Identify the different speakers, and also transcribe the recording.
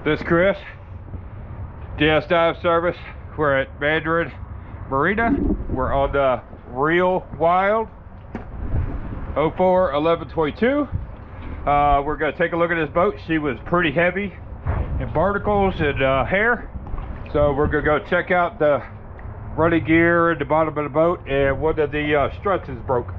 Speaker 1: This is Chris, DS Dive Service. We're at Mandarin Marina. We're on the Real Wild 04-11-22. We're going to take a look at this boat. She was pretty heavy in barnacles and hair. So we're going to go check out the running gear at the bottom of the boat, and one of the struts is broke.